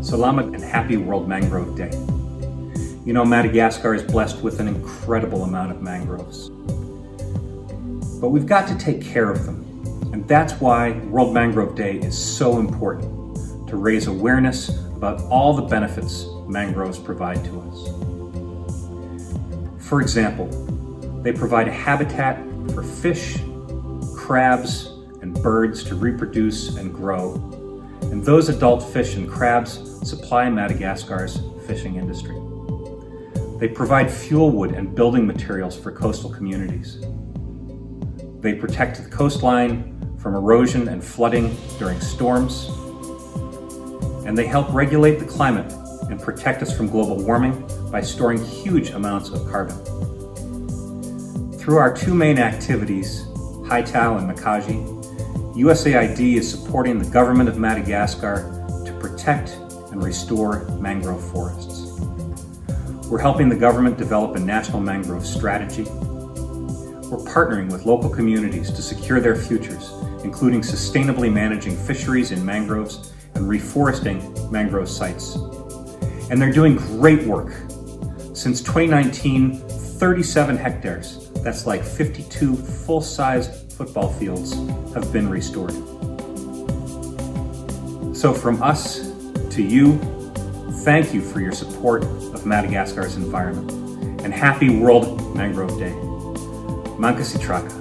Salamat and happy World Mangrove Day. You know, Madagascar is blessed with an incredible amount of mangroves. But we've got to take care of them. And that's why World Mangrove Day is so important, to raise awareness about all the benefits mangroves provide to us. For example, they provide a habitat for fish, crabs, and birds to reproduce and grow. And those adult fish and crabs supply Madagascar's fishing industry. They provide fuel wood and building materials for coastal communities. They protect the coastline from erosion and flooding during storms. And they help regulate the climate and protect us from global warming by storing huge amounts of carbon. Through our two main activities, Haitao and Makaji, USAID is supporting the government of Madagascar to protect and restore mangrove forests. We're helping the government develop a national mangrove strategy. We're partnering with local communities to secure their futures, including sustainably managing fisheries in mangroves and reforesting mangrove sites. And they're doing great work. Since 2019, 37 hectares, that's like 52 full-size football fields, have been restored. So from us to you, thank you for your support of Madagascar's environment, and happy World Mangrove Day. Mankasitraka.